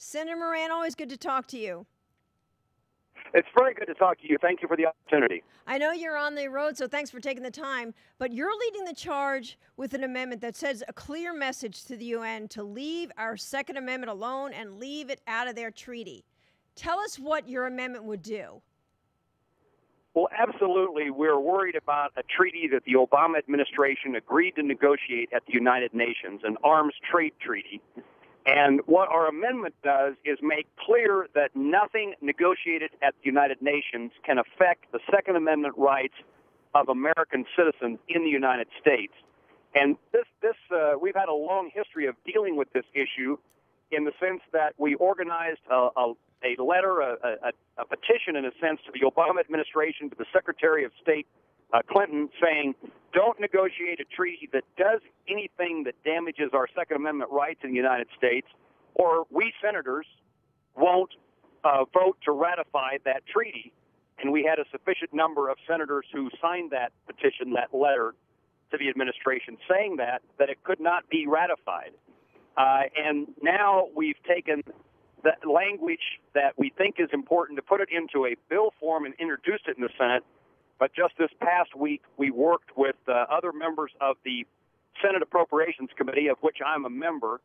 Senator Moran, always good to talk to you. It's very good to talk to you. Thank you for the opportunity. I know you're on the road, so thanks for taking the time, but you're leading the charge with an amendment that sends a clear message to the UN to leave our Second Amendment alone and leave it out of their treaty. Tell us what your amendment would do. Well, absolutely. We're worried about a treaty that the Obama administration agreed to negotiate at the United Nations, an arms trade treaty. And what our amendment does is make clear that nothing negotiated at the United Nations can affect the Second Amendment rights of American citizens in the United States. And we've had a long history of dealing with this issue in the sense that we organized a letter, a petition in a sense, to the Obama administration, to the Secretary of State, Clinton, saying, don't negotiate a treaty that does anything that damages our Second Amendment rights in the United States, or we senators won't vote to ratify that treaty. And we had a sufficient number of senators who signed that petition, that letter to the administration, saying that it could not be ratified. And now we've taken the language that we think is important to put it into a bill form and introduced it in the Senate. But just this past week, we worked with other members of the Senate Appropriations Committee, of which I'm a member,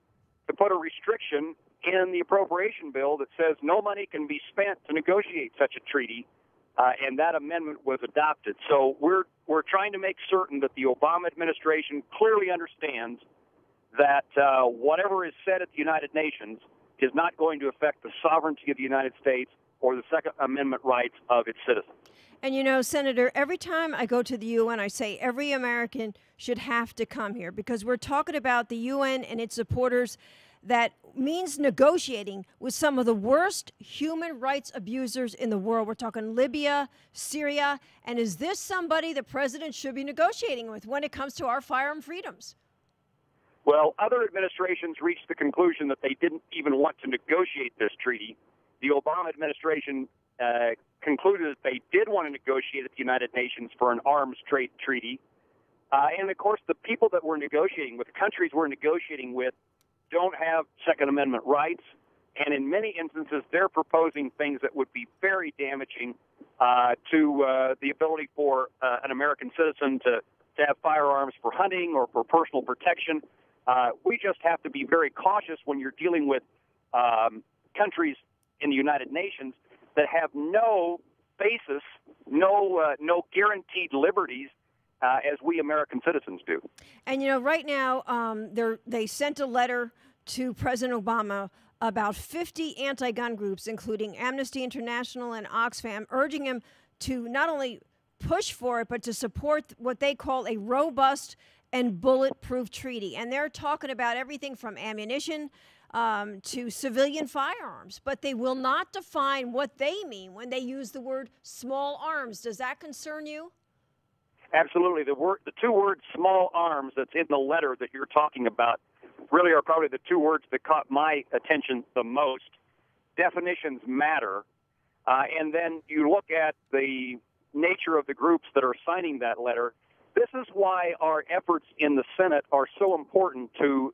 to put a restriction in the appropriation bill that says no money can be spent to negotiate such a treaty, and that amendment was adopted. So we're trying to make certain that the Obama administration clearly understands that whatever is said at the United Nations is not going to affect the sovereignty of the United States or the Second Amendment rights of its citizens. And you know, Senator, every time I go to the UN, I say every American should have to come here because we're talking about the UN and its supporters. That means negotiating with some of the worst human rights abusers in the world. We're talking Libya, Syria. And is this somebody the president should be negotiating with when it comes to our firearm freedoms? Well, other administrations reached the conclusion that they didn't even want to negotiate this treaty. The Obama administration concluded that they did want to negotiate at the United Nations for an arms trade treaty. And, of course, the people that we're negotiating with, the countries we're negotiating with, don't have Second Amendment rights. And in many instances, they're proposing things that would be very damaging to the ability for an American citizen to have firearms for hunting or for personal protection. We just have to be very cautious when you're dealing with countries in the United Nations that have no basis, no guaranteed liberties as we American citizens do. And, you know, right now they sent a letter to President Obama about 50 anti-gun groups, including Amnesty International and Oxfam, urging him to not only push for it, but to support what they call a robust and bulletproof treaty. And they're talking about everything from ammunition to civilian firearms, but they will not define what they mean when they use the word small arms. Does that concern you? Absolutely. The two words small arms that's in the letter that you're talking about really are probably the two words that caught my attention the most. Definitions matter. And then you look at the nature of the groups that are signing that letter. This is why our efforts in the Senate are so important to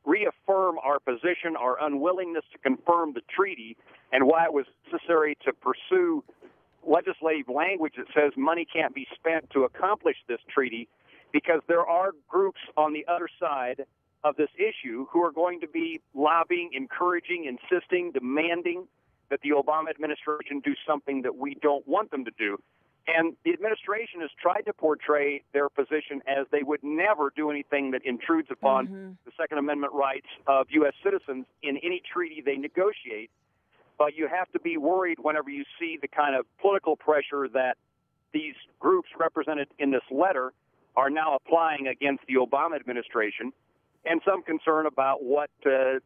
reaffirm our position, our unwillingness to confirm the treaty, and why it was necessary to pursue legislative language that says money can't be spent to accomplish this treaty, because there are groups on the other side of this issue who are going to be lobbying, encouraging, insisting, demanding that the Obama administration do something that we don't want them to do. And the administration has tried to portray their position as they would never do anything that intrudes upon the Second Amendment rights of U.S. citizens in any treaty they negotiate. But you have to be worried whenever you see the kind of political pressure that these groups represented in this letter are now applying against the Obama administration, and some concern about what the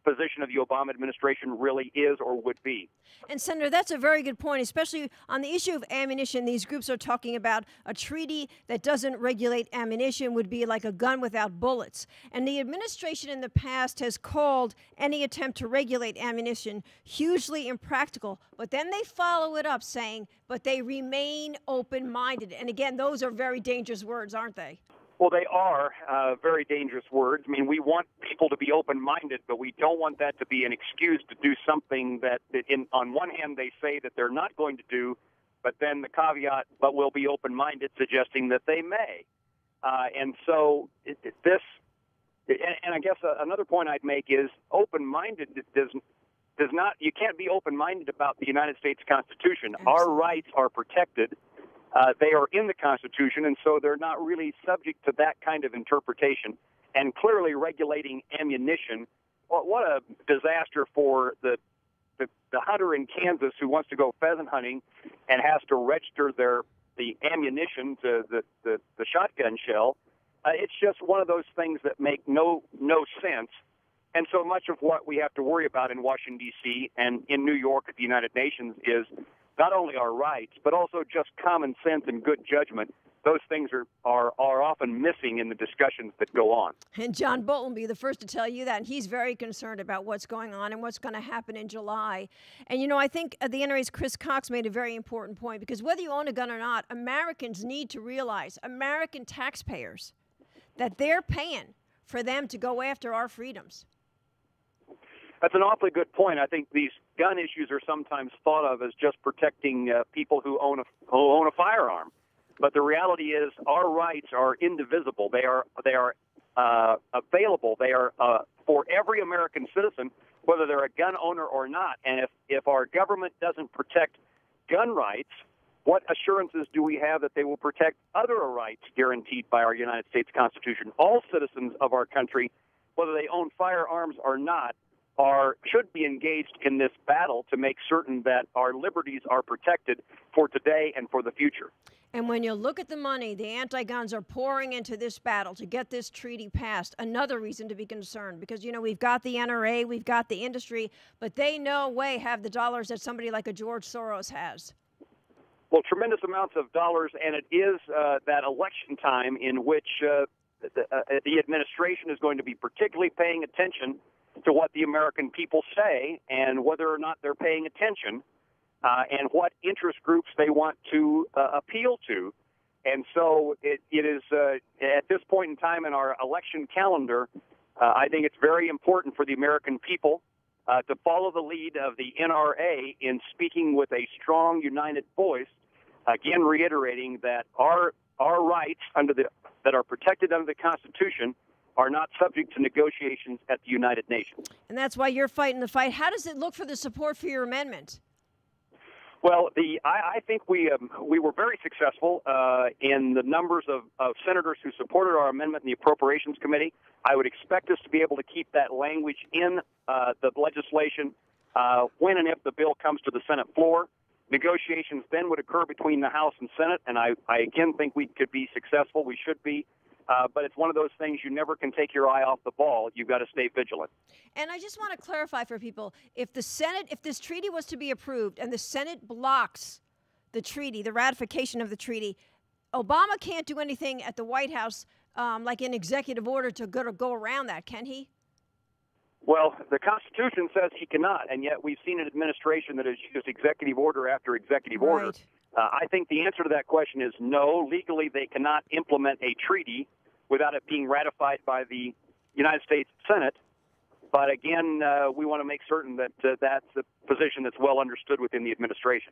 position of the Obama administration really is or would be. And Senator, that's a very good point, especially on the issue of ammunition. These groups are talking about a treaty that doesn't regulate ammunition would be like a gun without bullets. And the administration in the past has called any attempt to regulate ammunition hugely impractical. But then they follow it up saying, but they remain open-minded. And again, those are very dangerous words, aren't they? Well, they are very dangerous words. I mean, we want people to be open-minded, but we don't want that to be an excuse to do something that on one hand, they say that they're not going to do, but then the caveat, but we'll be open-minded, suggesting that they may. And so this, and I guess another point I'd make is open-minded does not, you can't be open-minded about the United States Constitution. Absolutely. Our rights are protected. They are in the Constitution, and so they're not really subject to that kind of interpretation. And clearly regulating ammunition, well, what a disaster for the hunter in Kansas who wants to go pheasant hunting and has to register the ammunition to the shotgun shell. It's just one of those things that make no sense. And so much of what we have to worry about in Washington, D.C. and in New York at the United Nations is not only our rights, but also just common sense and good judgment. Those things are often missing in the discussions that go on. And John Bolton will be the first to tell you that. And he's very concerned about what's going on and what's going to happen in July. And, you know, I think the NRA's Chris Cox made a very important point, because whether you own a gun or not, Americans need to realize, American taxpayers, that they're paying for them to go after our freedoms. That's an awfully good point. I think these gun issues are sometimes thought of as just protecting people who own a firearm. But the reality is our rights are indivisible. They are available. They are for every American citizen, whether they're a gun owner or not. And if our government doesn't protect gun rights, what assurances do we have that they will protect other rights guaranteed by our United States Constitution? All citizens of our country, whether they own firearms or not, should be engaged in this battle to make certain that our liberties are protected for today and for the future. And when you look at the money the anti-guns are pouring into this battle to get this treaty passed, another reason to be concerned, because, you know, we've got the NRA, we've got the industry, but they no way have the dollars that somebody like a George Soros has. Well, tremendous amounts of dollars, and it is that election time in which the administration is going to be particularly paying attention to what the American people say and whether or not they're paying attention and what interest groups they want to appeal to. And so it is, at this point in time in our election calendar, I think it's very important for the American people to follow the lead of the NRA in speaking with a strong, united voice, again reiterating that our rights that are protected under the Constitution are not subject to negotiations at the United Nations. And that's why you're fighting the fight. How does it look for the support for your amendment? Well, I think we were very successful in the numbers of senators who supported our amendment in the Appropriations Committee. I would expect us to be able to keep that language in the legislation when and if the bill comes to the Senate floor. Negotiations then would occur between the House and Senate, and I again think we could be successful. We should be. But it's one of those things you never can take your eye off the ball. You've got to stay vigilant. And I just want to clarify for people, if this treaty was to be approved and the Senate blocks the treaty, the ratification of the treaty, Obama can't do anything at the White House like an executive order to go around that, can he? Well, the Constitution says he cannot, and yet we've seen an administration that has used executive order after executive order. I think the answer to that question is no. Legally, they cannot implement a treaty without it being ratified by the United States Senate. But again, we want to make certain that that's a position that's well understood within the administration.